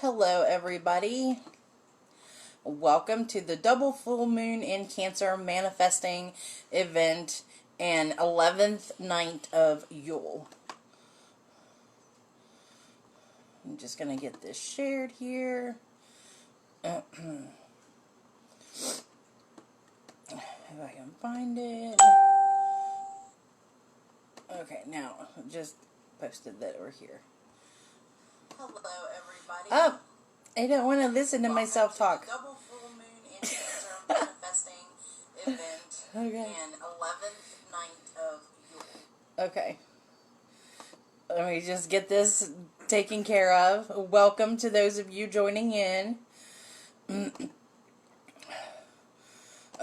Hello everybody. Welcome to the double full moon in Cancer manifesting event and 11th night of Yule. I'm just going to get this shared here. If I can find it. Okay, now just posted that we're here. Hello everybody. Oh, I don't want to listen to myself talk. Double full moon in Cancer manifesting event and 11th night of Yule. Okay. Let me just get this taken care of. Welcome to those of you joining in.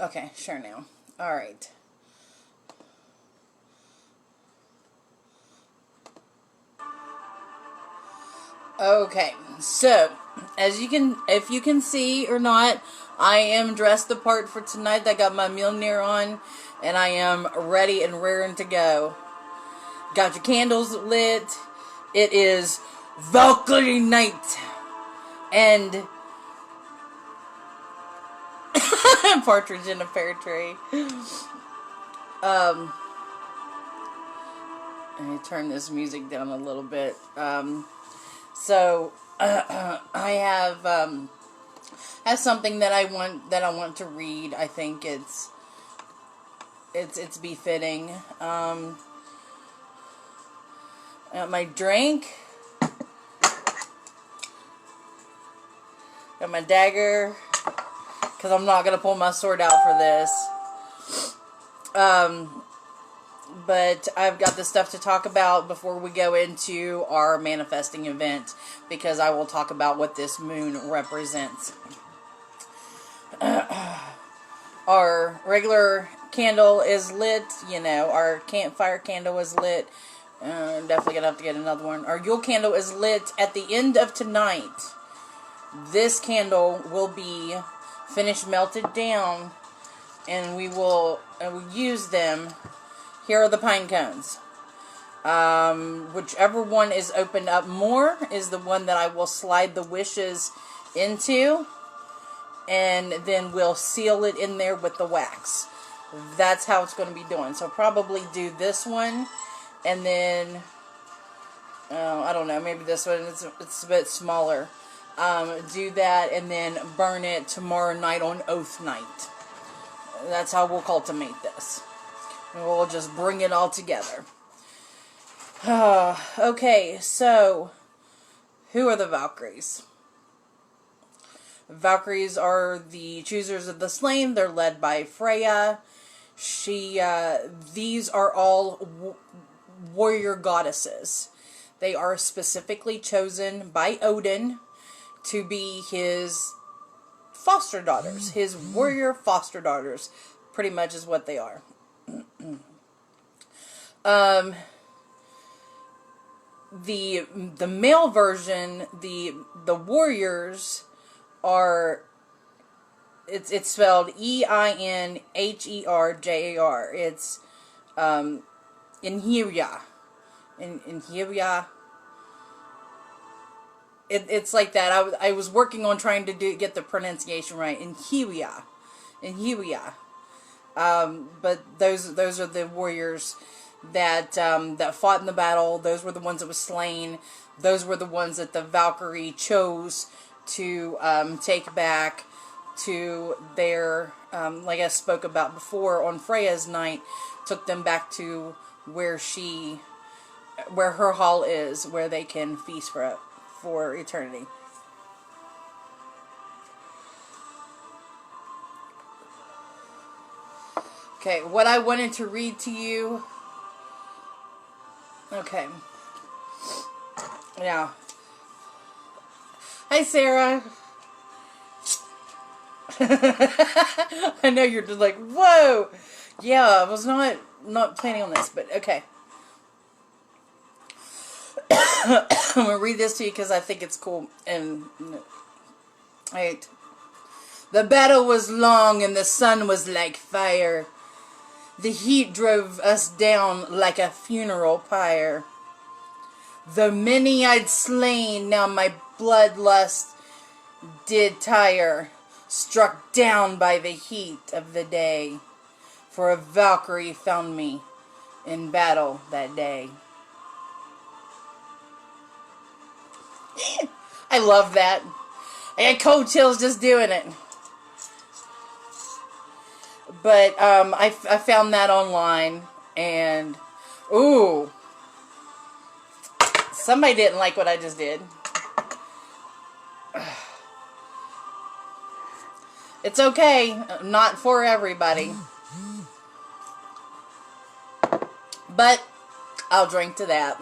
Okay, sure now. All right. Okay, so as you can, if you can see or not, I am dressed the part for tonight. I got my Mjolnir on, and I am ready and raring to go. Got your candles lit. It is Valkyrie night, and partridge in a pear tree. Let me turn this music down a little bit. So I have something that I want to read. I think it's befitting. Got my drink. Got my dagger, because I'm not gonna pull my sword out for this. But I've got the stuff to talk about before we go into our manifesting event, because I will talk about what this moon represents. Our regular candle is lit, our campfire candle is lit. Definitely gonna have to get another one. Our Yule candle is lit at the end of tonight. This candle will be finished melted down, and we will use them. Here are the pine cones. Whichever one is opened up more is the one that I will slide the wishes into, and then we'll seal it in there with the wax. That's how it's going to be doing. So probably do this one, and then I don't know, maybe this one. It's a bit smaller. Do that, and then burn it tomorrow night on Oath Night. That's how we'll cultivate this. And we'll just bring it all together. Okay, so who are the Valkyries? Valkyries are the choosers of the slain. They're led by Freya. These are all warrior goddesses. They are specifically chosen by Odin to be his foster daughters, his warrior foster daughters. Pretty much is what they are. The male version, the warriors are, it's spelled Einherjar. It's Einherjar. Einherjar. It's like that. I was working on trying to get the pronunciation right. Einherjar. But those are the warriors that fought in the battle. Those were the ones that was slain. Those were the ones that the Valkyrie chose to take back to their, like I spoke about before on Freya's night, took them back to where her hall is, where they can feast for eternity. Okay, what I wanted to read to you. Okay. Yeah. Hi, Sarah. I know you're just like, whoa. Yeah, I was not planning on this, but okay. I'm going to read this to you because I think it's cool. And, right. The battle was long and the sun was like fire. The heat drove us down like a funeral pyre. The many I'd slain, now my bloodlust did tire, struck down by the heat of the day. For a Valkyrie found me in battle that day. I love that. I got cold chills just doing it. But I found that online, and ooh, somebody didn't like what I just did. It's okay, not for everybody. But I'll drink to that.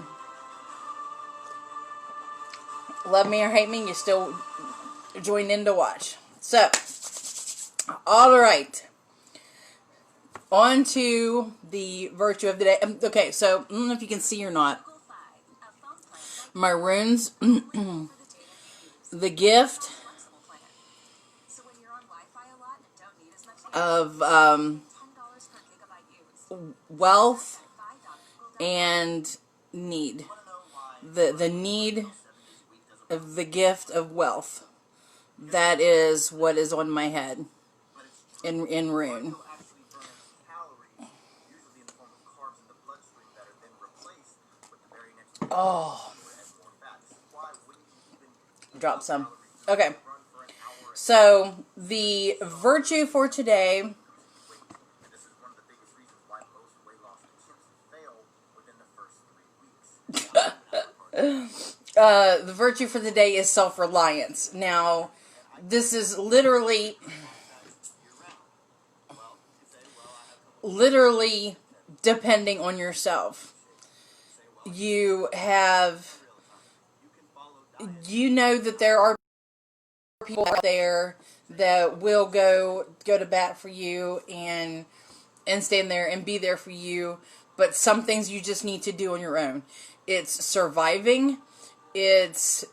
Love me or hate me, you still join in to watch. So, alright. On to the virtue of the day. Okay, so, I don't know if you can see or not. My runes. The gift of wealth and need. The need of the gift of wealth. That is what is on my head in rune. Oh. Drop some. Okay. So, the virtue for today the virtue for the day is self-reliance. Now, this is literally depending on yourself. You know that there are people out there that will go to bat for you and stand there and be there for you, but some things you just need to do on your own. It's surviving. It's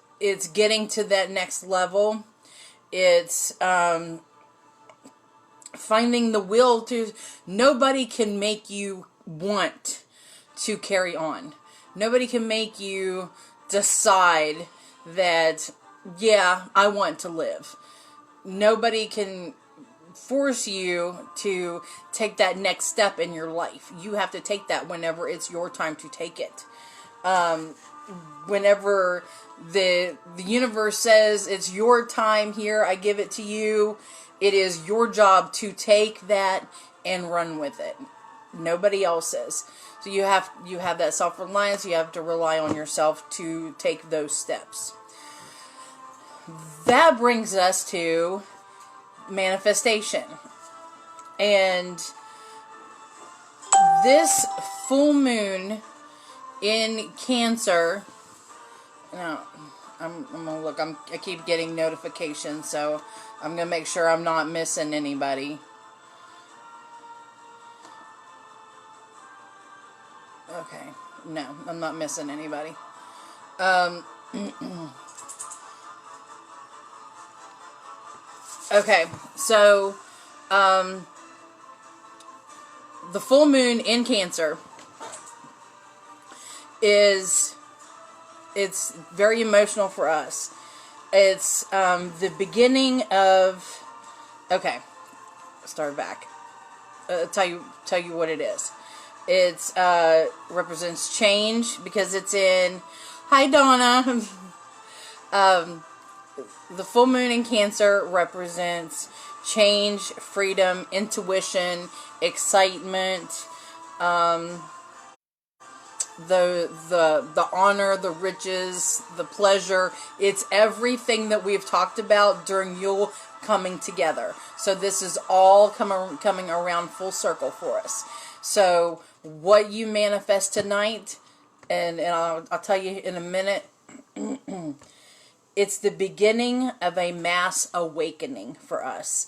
getting to that next level. It's finding the will to. Nobody can make you want to carry on. Nobody can make you decide that, yeah, I want to live. Nobody can force you to take that next step in your life. You have to take that whenever it's your time to take it. Whenever the universe says it's your time here, I give it to you, it is your job to take that and run with it. Nobody else's. So you have that self-reliance. You have to rely on yourself to take those steps. That brings us to manifestation. And this full moon in Cancer, I'm gonna look. I keep getting notifications, so I'm gonna make sure I'm not missing anybody. Okay, no, I'm not missing anybody. Okay, so the full moon in Cancer it's very emotional for us. It's the beginning of. Okay, start back. Tell you what it is. It's represents change because it's in. Hi, Donna. The full moon in Cancer represents change, freedom, intuition, excitement, the honor, the riches, the pleasure. It's everything that we've talked about during Yule coming together. So this is all coming around full circle for us. So what you manifest tonight, and I'll tell you in a minute. It's the beginning of a mass awakening for us.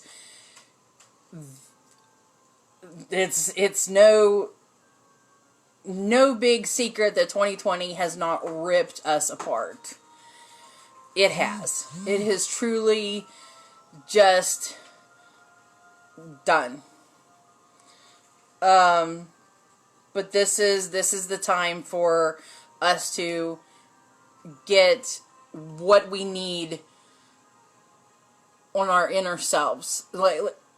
It's no big secret that 2020 has not ripped us apart. It has. It has truly just done. But this is the time for us to get what we need on our inner selves.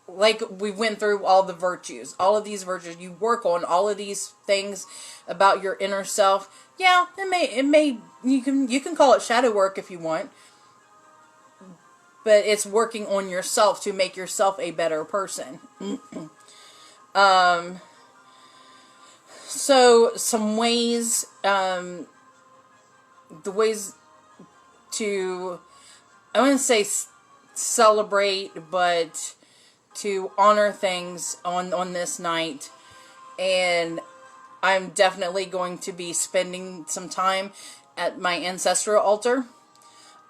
Like we went through all the virtues, all of these virtues. You work on all of these things about your inner self. Yeah, it may you can call it shadow work if you want, but it's working on yourself to make yourself a better person. So some ways, the ways to, I wouldn't say celebrate, but to honor things on this night. And I'm definitely going to be spending some time at my ancestral altar.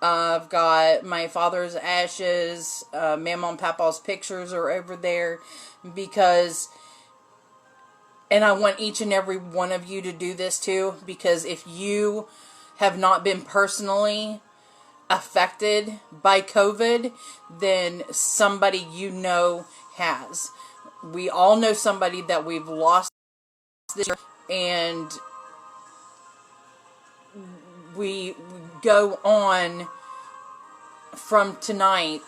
I've got my father's ashes, Mama and Papa's pictures are over there, because, and I want each and every one of you to do this too, because if you have not been personally affected by COVID, then somebody you know has. We all know somebody that we've lost this year, and we go on from tonight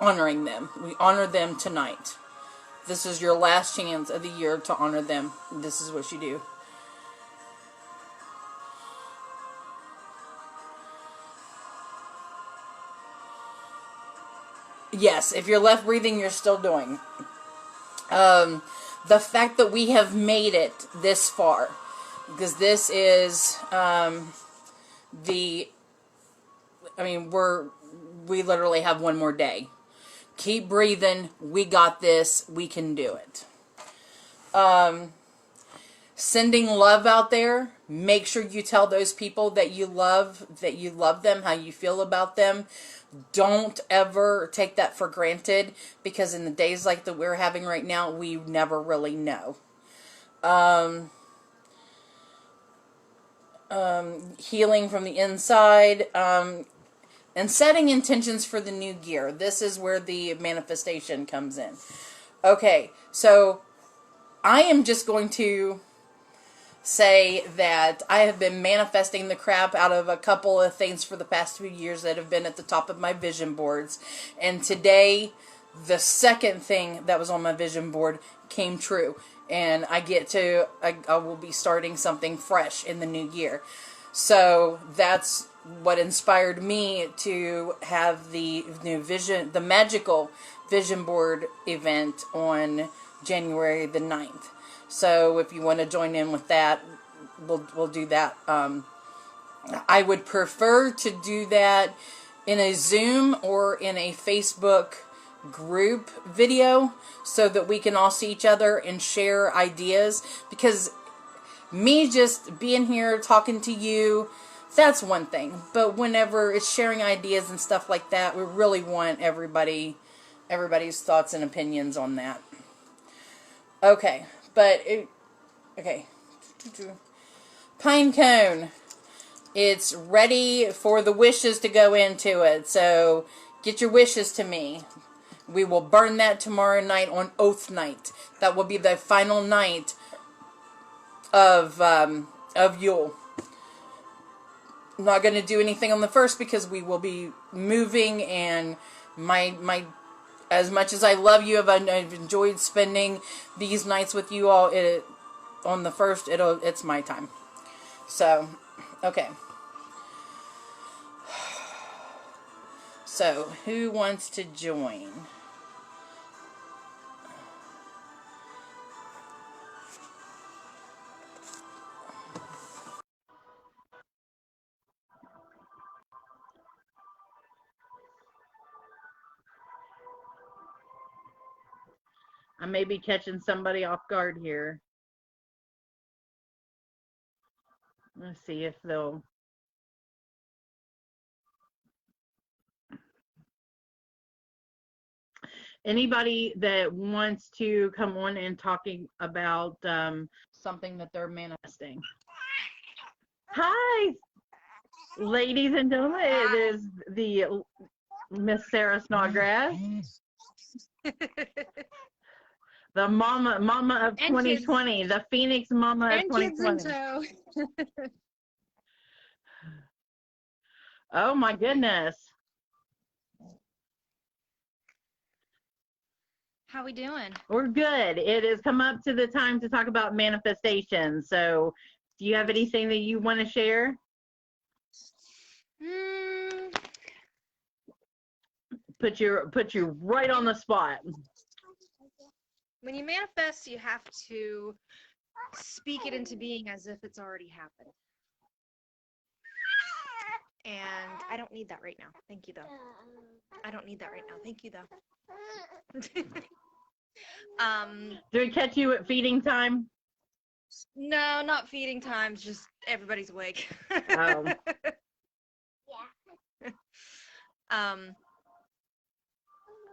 honoring them. We honor them tonight. This is your last chance of the year to honor them. This is what you do. Yes, if you're left breathing, you're still doing. The fact that we have made it this far, because this is we literally have one more day. Keep breathing. We got this. We can do it. Sending love out there. Make sure you tell those people that you love them, how you feel about them. Don't ever take that for granted, because in the days like that we're having right now, we never really know. Healing from the inside, and setting intentions for the new year. This is where the manifestation comes in. Okay, so I am just going to say that I have been manifesting the crap out of a couple of things for the past few years that have been at the top of my vision boards. And today, the second thing that was on my vision board came true. And I will be starting something fresh in the new year. So that's what inspired me to have the new vision, the magical vision board event on January the 9th. So if you want to join in with that, we'll do that. I would prefer to do that in a Zoom or in a Facebook group video, so that we can all see each other and share ideas. Because me just being here talking to you, that's one thing. But whenever it's sharing ideas and stuff like that, we really want everybody's thoughts and opinions on that. Okay. Okay. Pine cone. It's ready for the wishes to go into it. So get your wishes to me. We will burn that tomorrow night on Oath Night. That will be the final night of Yule. I'm not going to do anything on the 1st because we will be moving, and my as much as I love you, I've enjoyed spending these nights with you all. On the 1st, it's my time. So, okay. So, who wants to join? I may be catching somebody off guard here. Let's see if they'll... Anybody that wants to come on and talking about something that they're manifesting. Hi, ladies and gentlemen. It is the Miss Sarah Snodgrass. The mama of 2020, the Phoenix mama of 2020. Oh my goodness. How we doing? We're good. It has come up to the time to talk about manifestation. So, do you have anything that you want to share? Put you right on the spot. When you manifest, you have to speak it into being as if it's already happened. And I don't need that right now. Thank you, though. I don't need that right now. Thank you, though. Do we catch you at feeding time? No, not feeding times. Just everybody's awake. Oh.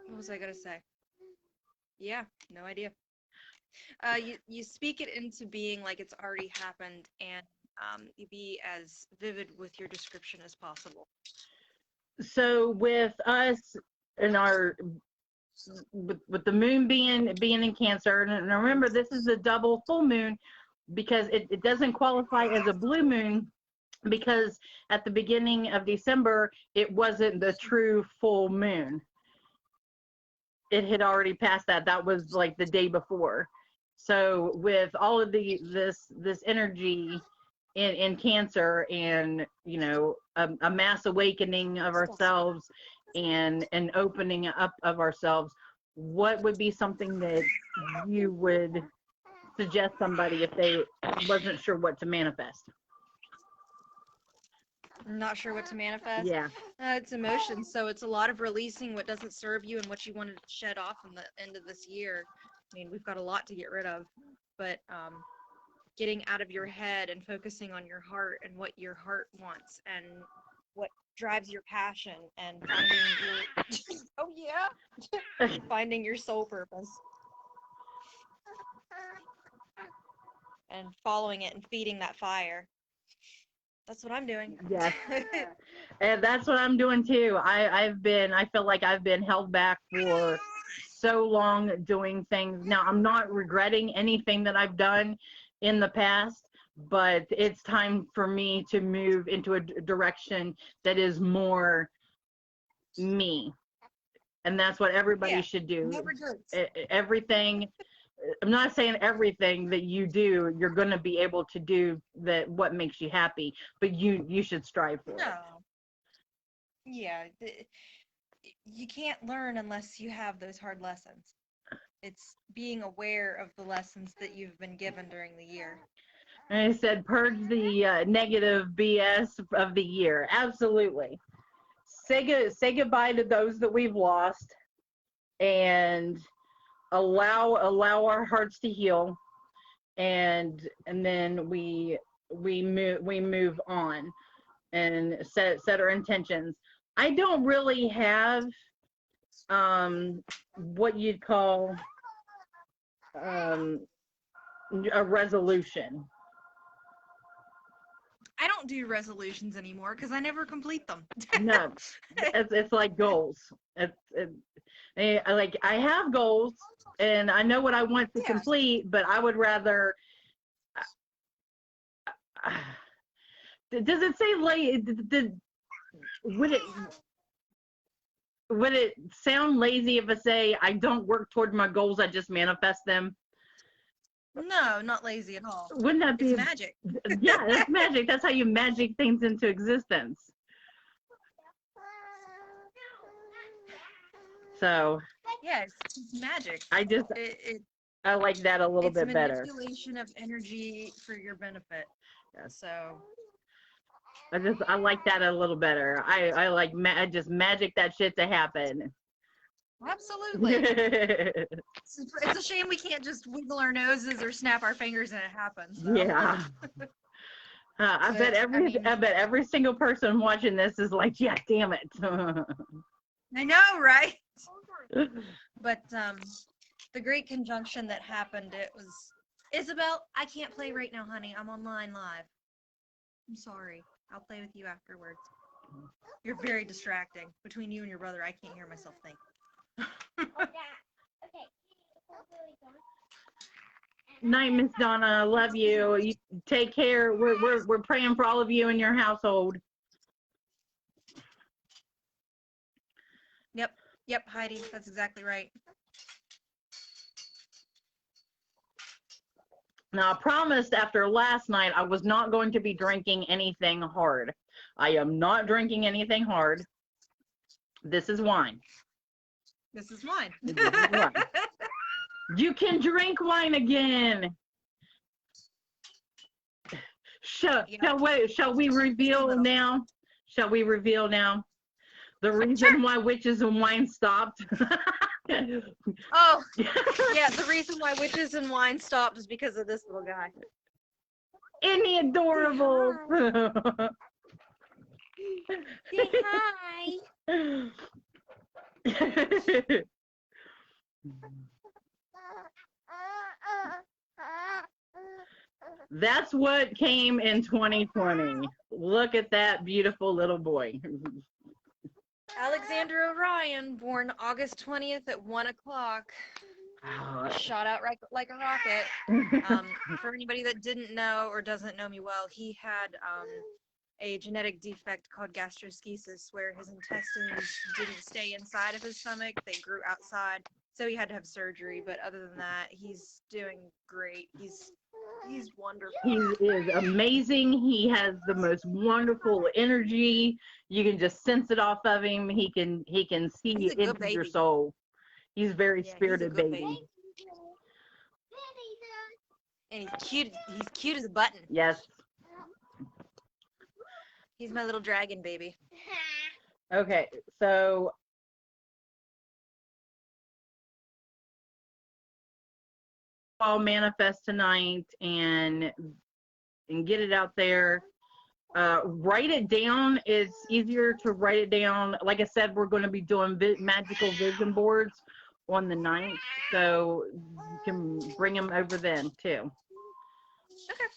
What was I gonna say? Yeah, no idea. You speak it into being like it's already happened, and you be as vivid with your description as possible. So with us and our with the moon being in Cancer, and remember this is a double full moon because it doesn't qualify as a blue moon because at the beginning of December it wasn't the true full moon. It had already passed that. That was like the day before. So with all of this energy in Cancer, and you know, a mass awakening of ourselves and an opening up of ourselves, what would be something that you would suggest somebody if they wasn't sure what to manifest? Not sure what to manifest? Yeah. It's emotions, so it's a lot of releasing what doesn't serve you and what you wanted to shed off in the end of this year. I mean, we've got a lot to get rid of, but getting out of your head and focusing on your heart and what your heart wants and what drives your passion and finding your oh yeah finding your soul purpose and following it and feeding that fire. That's what I'm doing. Yes. And that's what I'm doing too. I feel like I've been held back for so long doing things. Now, I'm not regretting anything that I've done in the past, but it's time for me to move into a direction that is more me. And that's what everybody should do. No regrets. Everything, I'm not saying everything that you do, you're going to be able to do that what makes you happy, but you should strive for it. Yeah, you can't learn unless you have those hard lessons. It's being aware of the lessons that you've been given during the year. And I said, purge the negative BS of the year. Absolutely. Say goodbye to those that we've lost, and allow our hearts to heal, and then we move on and set our intentions. I don't really have what you'd call a resolution. I don't do resolutions anymore because I never complete them. No, it's like goals. Like I have goals and I know what I want to complete, but I would rather. Does it say would it sound lazy if I say I don't work toward my goals, I just manifest them? No, not lazy at all. Wouldn't that be magic? Yeah, that's magic. That's how you magic things into existence. So yeah, it's magic. I like that a little bit better. It's manipulation of energy for your benefit. Yeah. So I like that a little better. I just magic that shit to happen. Absolutely. It's a shame we can't just wiggle our noses or snap our fingers and it happens. Though. Yeah. I bet every single person watching this is like, yeah, damn it. I know, right? But the great conjunction that happened, it was, Isabel, I can't play right now, honey. I'm online live. I'm sorry. I'll play with you afterwards. You're very distracting. Between you and your brother, I can't hear myself think. Night, Miss Donna. Love you. You take care. We're praying for all of you in your household. Yep, Heidi. That's exactly right. Now, I promised after last night I was not going to be drinking anything hard. I am not drinking anything hard. This is wine. This is wine. This is wine. You can drink wine again. Shall we reveal now? Shall we reveal now the reason why witches and wine stopped? Oh, yeah, the reason why witches and wine stopped is because of this little guy. Isn't he adorable? Say hi. That's what came in 2020. Look at that beautiful little boy. Alexander Orion, born August 20th at 1 o'clock. Shot out like a rocket. For anybody that didn't know or doesn't know me well, he had a genetic defect called gastroschisis, where his intestines didn't stay inside of his stomach, they grew outside. So he had to have surgery, but other than that, he's doing great. He's wonderful. He is amazing. He has the most wonderful energy. You can just sense it off of him. He can see into your soul. He's very spirited baby. And he's cute. He's cute as a button. Yes. He's my little dragon baby. Okay, so I'll manifest tonight and get it out there. Write it down. It's easier to write it down. Like I said, we're going to be doing magical vision boards on the 9th, so you can bring them over then too. Okay.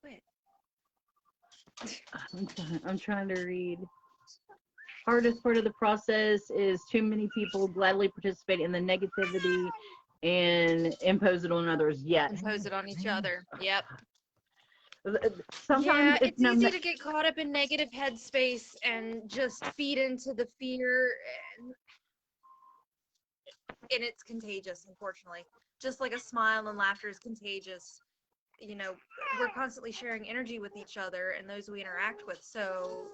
Quit. I'm trying to read. Hardest part of the process is too many people gladly participate in the negativity and impose it on others. Yes. Impose it on each other. Yep. Sometimes it's easy to get caught up in negative headspace and just feed into the fear, and it's contagious, unfortunately. Just like a smile and laughter is contagious. You know, we're constantly sharing energy with each other and those we interact with. So,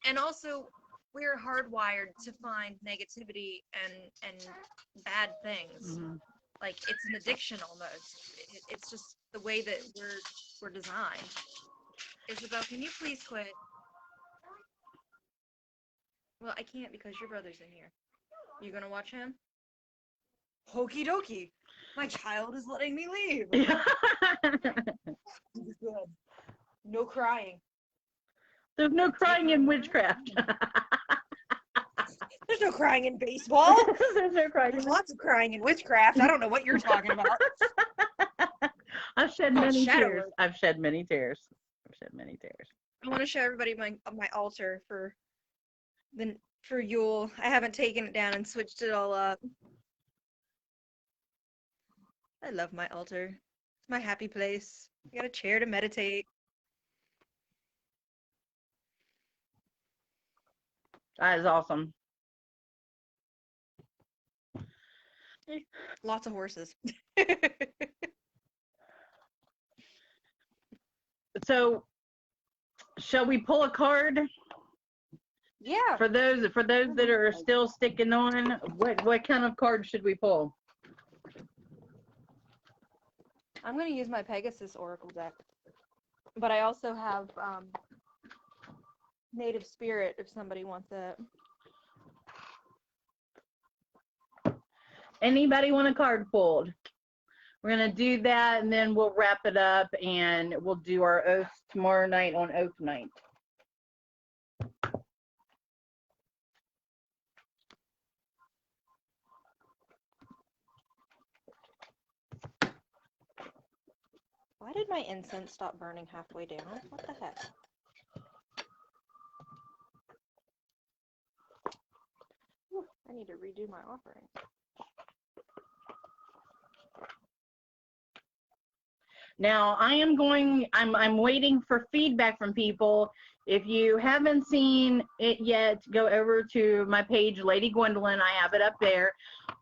and also, we're hardwired to find negativity and bad things. Mm-hmm. Like, it's an addiction almost. It's just the way that we're designed. Isabel, can you please quit? Well, I can't because your brother's in here. You gonna watch him? Okie dokie. My child is letting me leave. Good. No crying. There's no crying in witchcraft. There's no crying in baseball. There's no crying. There's lots of crying in witchcraft. I don't know what you're talking about. I've shed many tears. I've shed many tears. I want to show everybody my altar for Yule. I haven't taken it down and switched it all up. I love my altar. It's my happy place. I got a chair to meditate. That is awesome. Lots of horses. So, shall we pull a card? Yeah. For those that are still sticking on, what kind of card should we pull? I'm going to use my Pegasus Oracle deck. But I also have Native Spirit if somebody wants it. Anybody want a card pulled? We're going to do that, and then we'll wrap it up, and we'll do our oaths tomorrow night on Oath Night. Why did my incense stop burning halfway down? What the heck? Whew, I need to redo my offering. Now I'm waiting for feedback from people. If you haven't seen it yet, go over to my page, Lady Gwendolyn. I have it up there.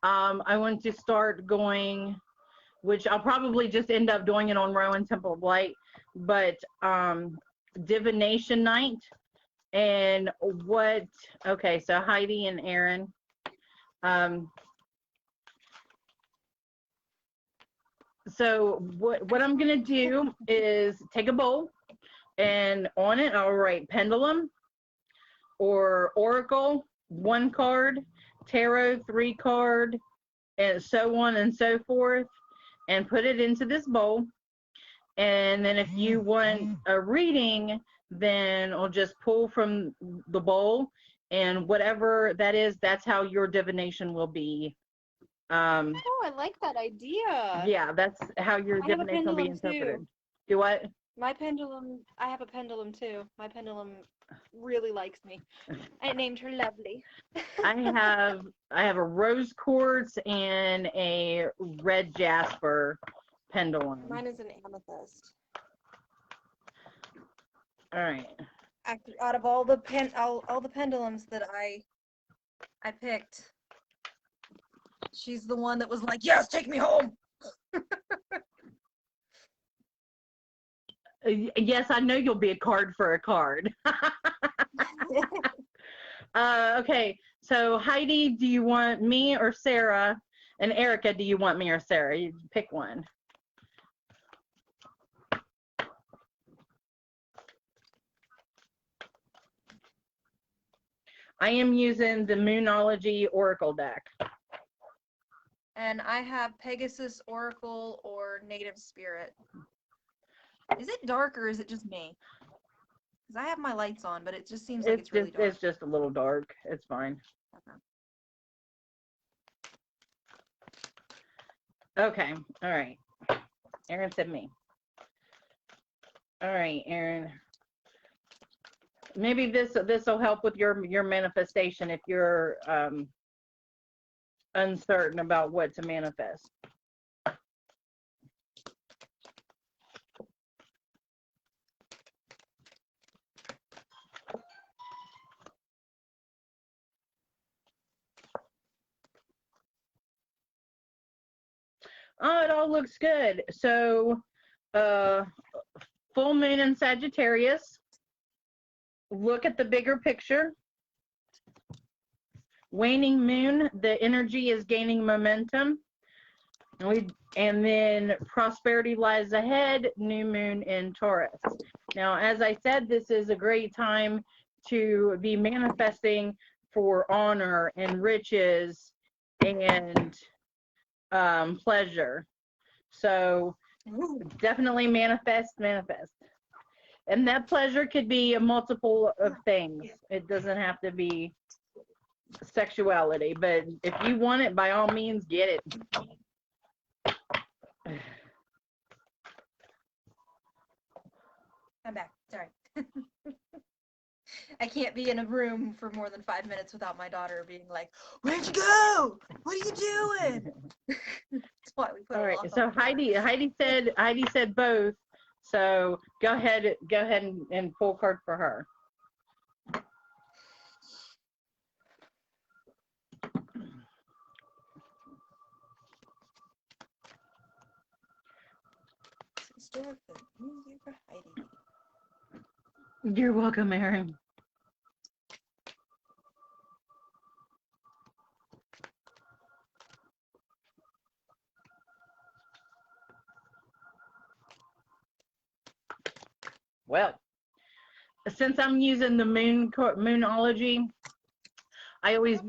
I want to start going, which I'll probably just end up doing it on Rowan Temple of Light, but Divination Night. And okay, so Heidi and Aaron. So what I'm going to do is take a bowl, and on it I'll write pendulum or oracle 1 card, tarot 3 card, and so on and so forth, and put it into this bowl. And then if you want a reading, then I'll just pull from the bowl, and whatever that is, that's how your divination will be. Oh, I like that idea. Yeah, that's how your divination will be interpreted. Too. Do what? I have a pendulum too. My pendulum really likes me. I named her Lovely. I have a rose quartz and a red jasper pendulum. Mine is an amethyst. All right. Out of all the pendulums that I picked, she's the one that was like, "Yes, take me home." Yes, I know you'll be a card for a card. Okay, so Heidi, do you want me or Sarah? And Erica, do you want me or Sarah? You pick one. I am using the Moonology Oracle deck. And I have Pegasus Oracle or Native Spirit. Is it dark or is it just me? Because I have my lights on, but it just seems like it's really dark. It's just a little dark. It's fine. Okay. All right. Aaron said me. All right, Aaron. Maybe this will help with your manifestation if you're uncertain about what to manifest. Oh, it all looks good. So, full moon in Sagittarius. Look at the bigger picture. Waning moon, the energy is gaining momentum. And then prosperity lies ahead, new moon in Taurus. Now, as I said, this is a great time to be manifesting for honor and riches and pleasure. So definitely manifest. And that pleasure could be a multiple of things. It doesn't have to be sexuality, but if you want it, by all means, get it. I'm back. Sorry. I can't be in a room for more than 5 minutes without my daughter being like, "Where'd you go? What are you doing?" That's why we put. All right. So Heidi said both. So go ahead and pull a card for her. You're welcome, Aaron. Well, since I'm using the Moonology, I always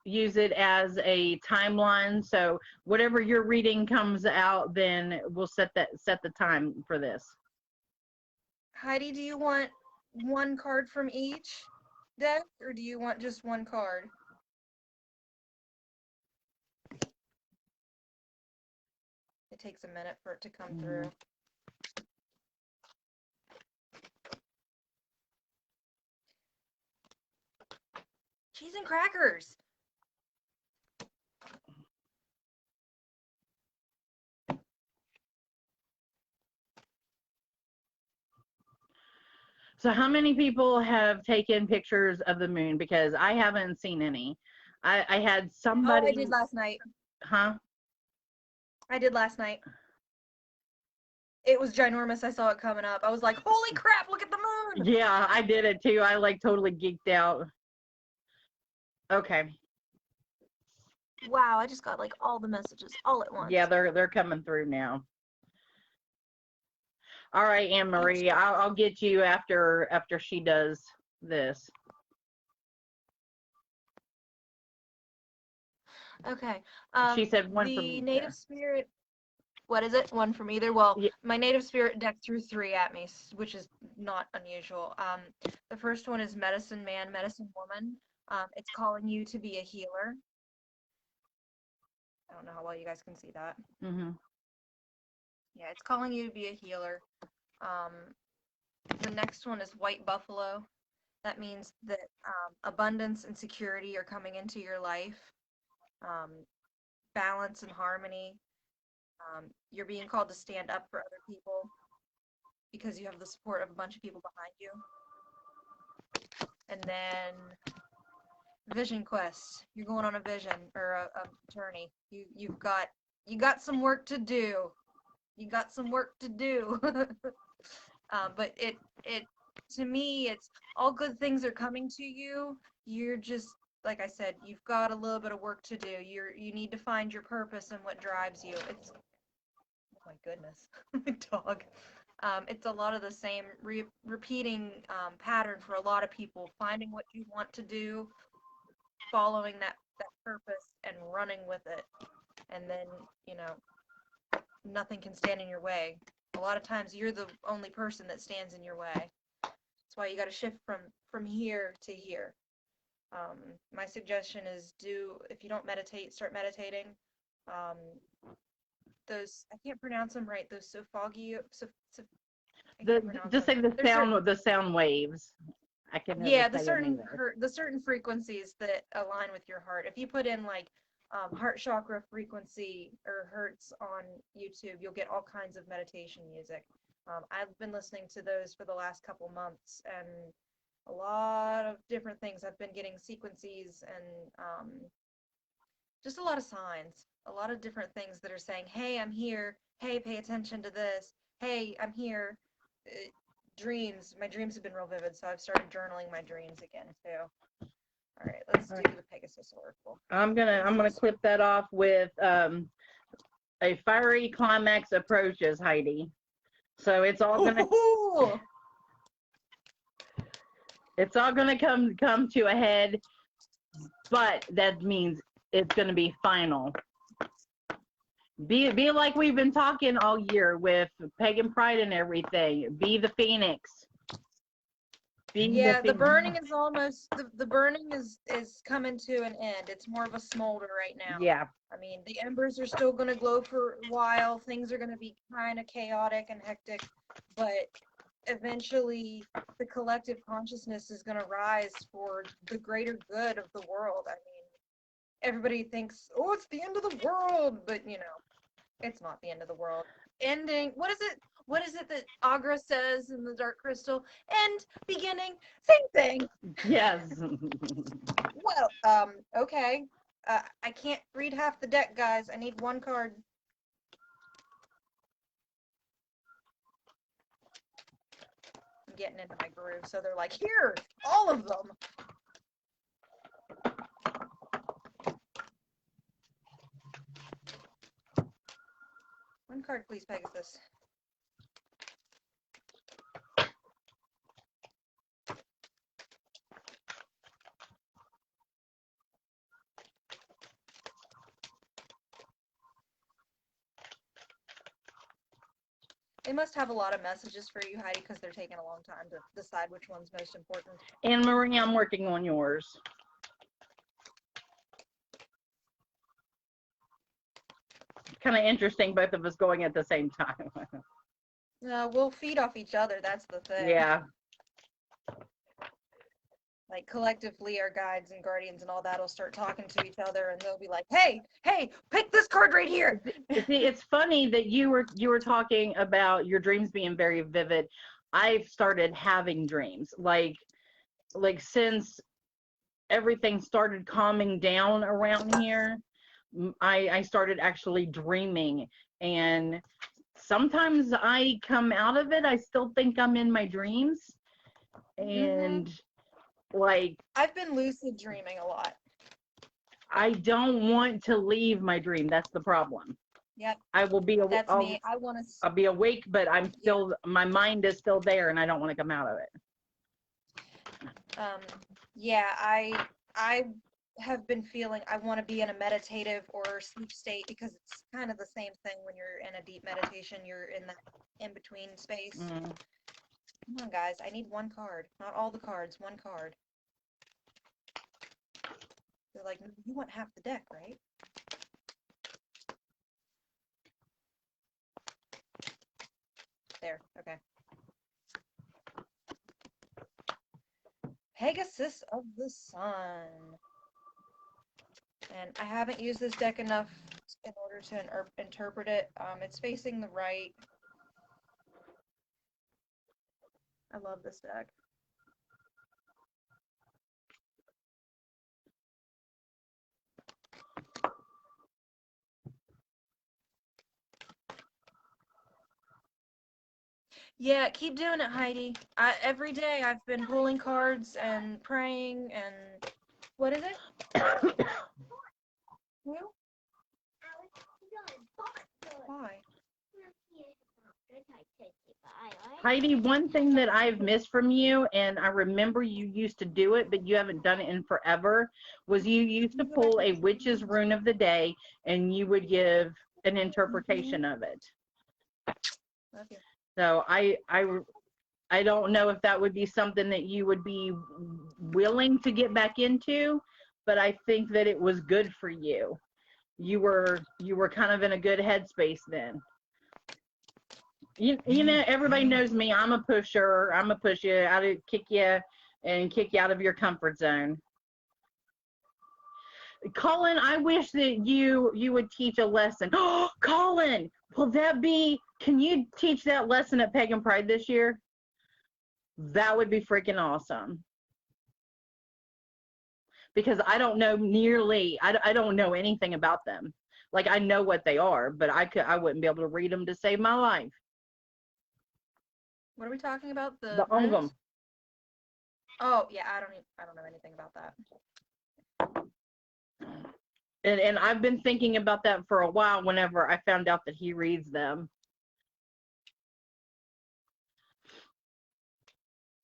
use it as a timeline. So whatever your reading comes out, then we'll set the time for this. Heidi, do you want one card from each deck, or do you want just one card? It takes a minute for it to come through. Cheese and crackers. So how many people have taken pictures of the moon? Because I haven't seen any. I had somebody. Oh, I did last night. Huh? I did last night. It was ginormous. I saw it coming up. I was like, holy crap, look at the moon. Yeah, I did it too. I like totally geeked out. Okay. Wow, I just got like all the messages all at once. Yeah, they're coming through now. All right, Anne Marie, I'll get you after she does this. Okay. She said one from the each. native spirit. What is it? One from either? Well, Yeah. my native spirit deck threw 3 at me, which is not unusual. The first one is medicine man, medicine woman. It's calling you to be a healer. I don't know how well you guys can see that. Mm-hmm. Yeah, it's calling you to be a healer. The next one is white buffalo. That means that abundance and security are coming into your life. Balance and harmony. You're being called to stand up for other people because you have the support of a bunch of people behind you. And then vision quest. You're going on a vision or a journey. You got some work to do. You got some work to do. But it to me, it's all good things are coming to you. You're just, like I said, you've got a little bit of work to do. You need to find your purpose and what drives you. It's, oh my goodness, my dog. It's a lot of the same repeating pattern for a lot of people. Finding what you want to do, following that purpose, and running with it. And then, nothing can stand in your way. A lot of times you're the only person that stands in your way. That's why you got to shift from here to here. My suggestion is if you don't meditate, start meditating. Those, I can't pronounce them right. Those Just say the sound waves. I can never the certain frequencies that align with your heart. If you put in like heart chakra frequency or hertz on YouTube, you'll get all kinds of meditation music. I've been listening to those for the last couple months, and a lot of different things. I've been getting sequences and just a lot of signs, a lot of different things that are saying, hey, I'm here. Hey, pay attention to this. Hey, I'm here. Dreams. My dreams have been real vivid, so I've started journaling my dreams again too. All right, let's do the Pegasus Oracle. I'm gonna clip that off with a fiery climax approaches, Heidi. So it's all gonna come to a head, but that means it's gonna be final. Be like we've been talking all year with Pagan Pride and everything. Be the phoenix. The burning is almost the burning is coming to an end. It's more of a smolder right now. Yeah. I mean, the embers are still going to glow for a while. Things are going to be kind of chaotic and hectic, but eventually the collective consciousness is going to rise for the greater good of the world. I mean, everybody thinks, oh, it's the end of the world, but it's not the end of the world. Ending, what is it that Agra says in the Dark Crystal? End, beginning, same thing. Yes. Well, okay. I can't read half the deck, guys. I need one card. I'm getting into my groove, so they're like, here, all of them. One card, please, Pegasus. They must have a lot of messages for you, Heidi, because they're taking a long time to decide which one's most important. And Marie, I'm working on yours. Kind of interesting, both of us going at the same time. We'll feed off each other. That's the thing. Yeah. Like collectively, our guides and guardians and all that will start talking to each other, and they'll be like, "Hey, pick this card right here." See, it's funny that you were talking about your dreams being very vivid. I've started having dreams. Like since everything started calming down around here, I started actually dreaming, and sometimes I come out of it, I still think I'm in my dreams, and like I've been lucid dreaming a lot. I don't want to leave my dream. That's the problem. Yep. I will be That's me. I'll be awake, but I'm still my mind is still there, and I don't want to come out of it. Yeah, I have been feeling I want to be in a meditative or sleep state, because it's kind of the same thing when you're in a deep meditation. You're in that in-between space. Come on, guys. I need one card. Not all the cards. One card. They're like, you want half the deck, right? There. Okay. Pegasus of the Sun. And I haven't used this deck enough in order to interpret it. It's facing the right. I love this deck. Yeah, keep doing it, Heidi. Every day I've been pulling cards and praying and... What is it? Who? Why? Heidi, one thing that I've missed from you, and I remember you used to do it, but you haven't done it in forever, was you used to pull a witch's rune of the day, and you would give an interpretation of it. Love you. So I don't know if that would be something that you would be willing to get back into, but I think that it was good for you. You were kind of in a good headspace then. You know, everybody knows me. I'm a pusher. I'm a push you out of, kick you out of your comfort zone. Colin, I wish that you would teach a lesson. Oh, Colin, can you teach that lesson at Pagan Pride this year? That would be freaking awesome. Because I don't know I don't know anything about them. Like, I know what they are, but I wouldn't be able to read them to save my life. What are we talking about? The Ongum. Oh yeah, I don't know anything about that. And I've been thinking about that for a while whenever I found out that he reads them.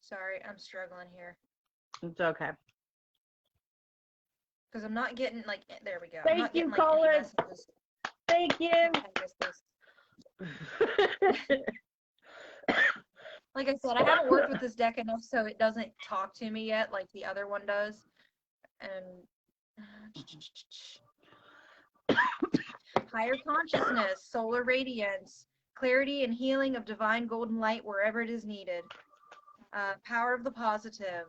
Sorry, I'm struggling here. It's okay. Because I'm not getting, like, there we go. Thank I'm not you, getting, like, Colin. any messages. Thank you. Like I said, I haven't worked with this deck enough so it doesn't talk to me yet like the other one does. And higher consciousness, solar radiance, clarity and healing of divine golden light wherever it is needed. Power of the positive,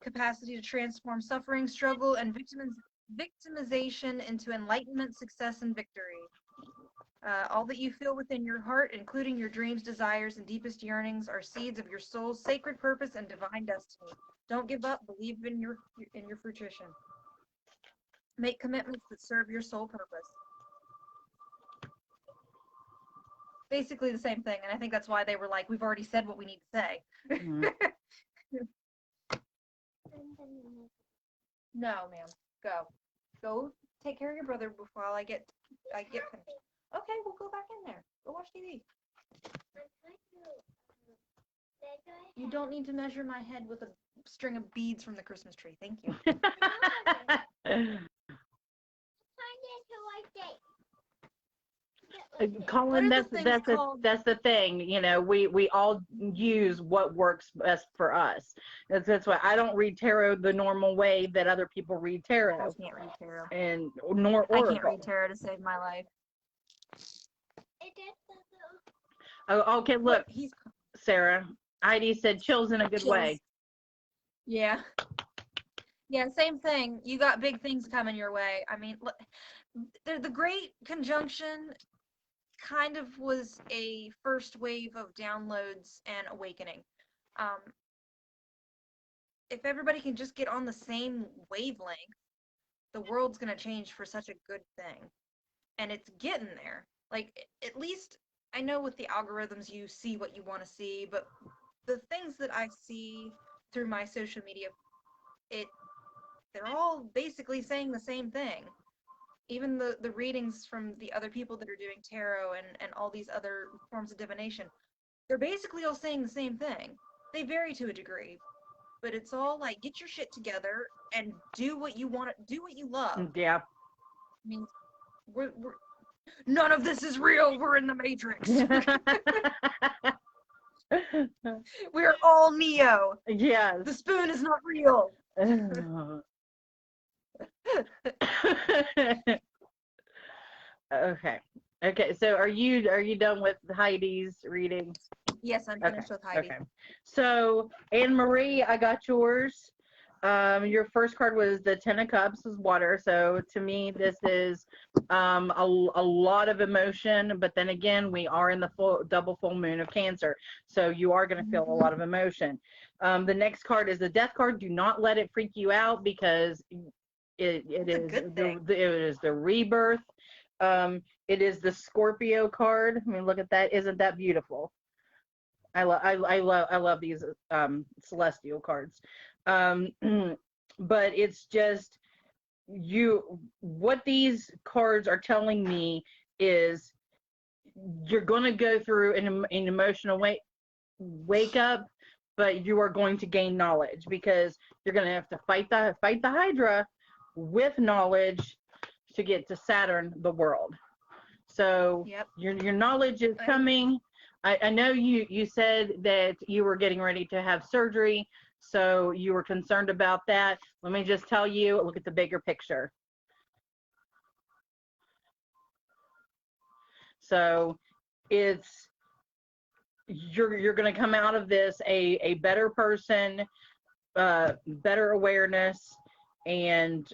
capacity to transform suffering, struggle, and victimization into enlightenment, success, and victory. All that you feel within your heart, including your dreams, desires, and deepest yearnings, are seeds of your soul's sacred purpose and divine destiny. Don't give up. Believe in your fruition. Make commitments that serve your soul purpose. Basically the same thing, and I think that's why they were like, we've already said what we need to say. Mm-hmm. No, ma'am. Go take care of your brother before I get finished. Okay, we'll go back in there. Go watch TV. You don't need to measure my head with a string of beads from the Christmas tree. Thank you. Colin, that's the thing. You know, we all use what works best for us. That's why I don't read tarot the normal way that other people read tarot. I can't read tarot. And nor oracle. I can't read tarot to save my life. Oh, okay, look, Sarah. Heidi said chills in a good way. Yeah. Yeah, same thing. You got big things coming your way. I mean, the Great Conjunction kind of was a first wave of downloads and awakening. Um, if everybody can just get on the same wavelength, the world's gonna change for such a good thing. And it's getting there. Like, at least I know with the algorithms you see what you want to see, but the things that I see through my social media, they're all basically saying the same thing. Even the readings from the other people that are doing tarot and all these other forms of divination, they're basically all saying the same thing. They vary to a degree, but it's all like, get your shit together and do what you want to do, what you love. Yeah. I mean, we're none of this is real. We're in the Matrix. We're all Neo. Yes. The spoon is not real. Okay. Okay. So are you done with Heidi's reading? Yes, I'm finished with Heidi. Okay. So Anne Marie, I got yours. Your first card was the Ten of Cups, is water. So to me, this is a lot of emotion. But then again, we are in the double full moon of Cancer, so you are going to feel a lot of emotion. The next card is the Death card. Do not let it freak you out, because it is the rebirth. It is the Scorpio card. I mean, look at that. Isn't that beautiful? I love these celestial cards. But it's just what these cards are telling me is you're going to go through an emotional wake up, but you are going to gain knowledge, because you're going to have to fight the Hydra with knowledge to get to Saturn, the world. So yep. your knowledge is coming. I know you said that you were getting ready to have surgery, so you were concerned about that. Let me just tell you, look at the bigger picture. So it's you're going to come out of this a better person, better awareness, and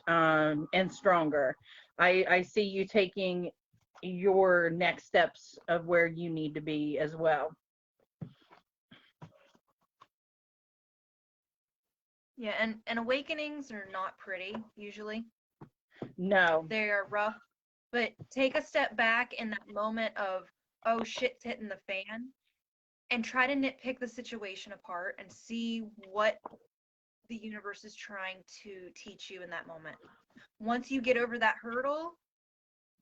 stronger. I see you taking your next steps of where you need to be as well. Yeah, and awakenings are not pretty usually. No. They are rough, but take a step back in that moment of, oh, shit's hitting the fan, and try to nitpick the situation apart and see what the universe is trying to teach you in that moment. Once you get over that hurdle,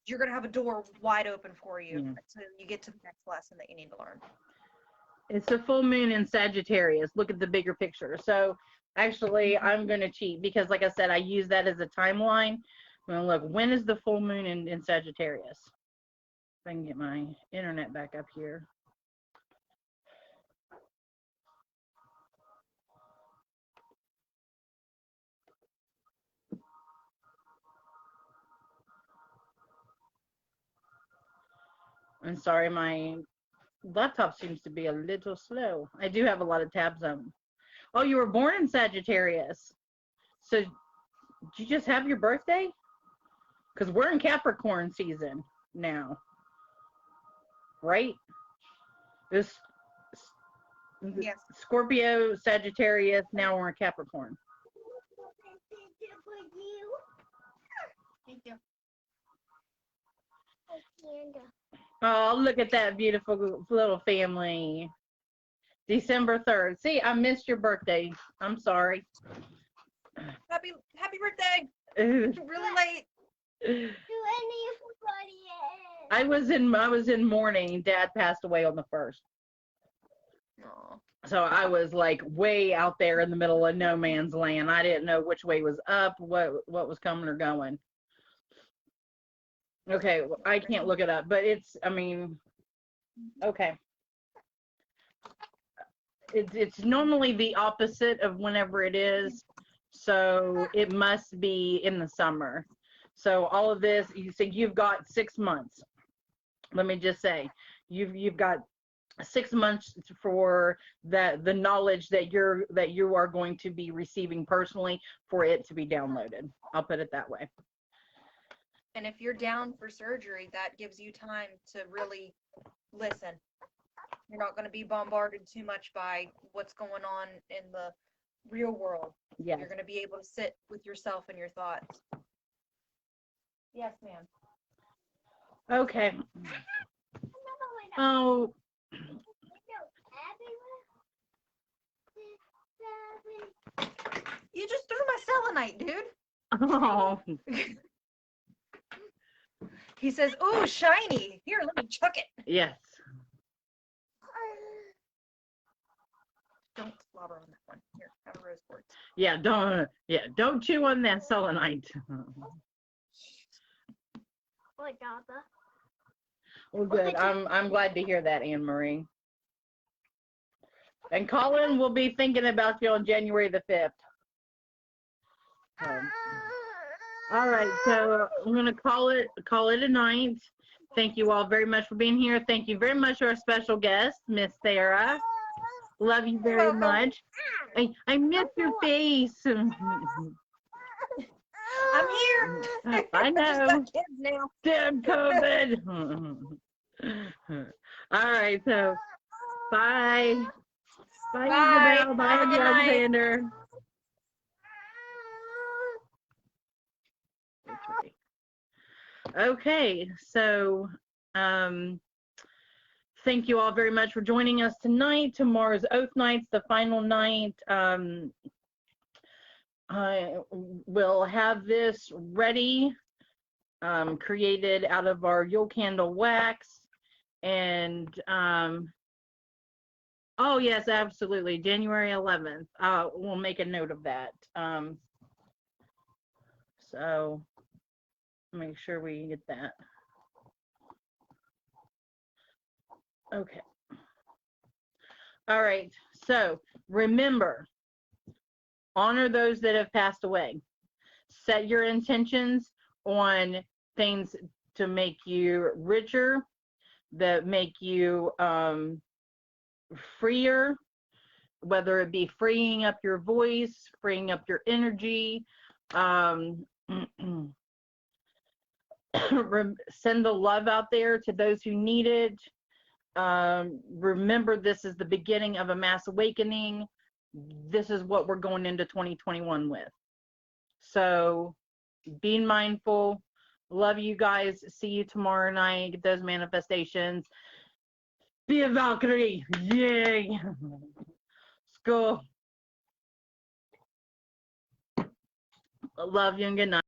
you're going to have a door wide open for you until you get to the next lesson that you need to learn. It's a full moon in Sagittarius. Look at the bigger picture. So actually, I'm going to cheat, because like I said, I use that as a timeline. I'm going to look, when is the full moon in Sagittarius? If I can get my internet back up here. I'm sorry, my laptop seems to be a little slow. I do have a lot of tabs on. Oh, you were born in Sagittarius. So did you just have your birthday? Because we're in Capricorn season now. Right? This Yes. Scorpio, Sagittarius, now we're in Capricorn. Thank you. Oh, look at that beautiful little family. December 3rd. See, I missed your birthday. I'm sorry. Happy birthday! Really late. I was in mourning. Dad passed away on the 1st. Aww. So I was like way out there in the middle of no man's land. I didn't know which way was up, what was coming or going. Okay, well, I can't look it up, but it's, I mean, okay. It's normally the opposite of whenever it is, so it must be in the summer. So all of this, you think you've got 6 months. Let me just say, you've got 6 months for the knowledge that you are going to be receiving personally for it to be downloaded. I'll put it that way. And if you're down for surgery, that gives you time to really listen. You're not going to be bombarded too much by what's going on in the real world. Yes. You're going to be able to sit with yourself and your thoughts. Yes, ma'am. Okay. Oh. You just threw my selenite, dude. Oh. He says, "Ooh, shiny. Here, let me chuck it." Yes. Don't slobber on that one. Here, have a rose quartz. Yeah, don't chew on that selenite. Well, good. I'm glad to hear that, Anne Marie. And Colin will be thinking about you on January the 5th. All right, so I'm gonna call it a night. Thank you all very much for being here. Thank you very much to our special guest, Miss Sarah. Love you very much. I miss your face. I'm here. I know. Just got kids now. Damn COVID. All right, so bye. Bye, Isabel. Bye, Have a good night. Alexander. Okay, so thank you all very much for joining us tonight. Tomorrow's Oath Night's the final night. I will have this ready, created out of our Yule candle wax. And oh yes, absolutely, January 11th. We'll make a note of that. So make sure we get that. Okay. All right. So remember, honor those that have passed away. Set your intentions on things to make you richer, that make you freer, whether it be freeing up your voice, freeing up your energy. Send the love out there to those who need it. Remember, this is the beginning of a mass awakening. This is what we're going into 2021 with. So being mindful. Love you guys. See you tomorrow night. Get those manifestations. Be a Valkyrie. Yay. Let's go. Love you and good night.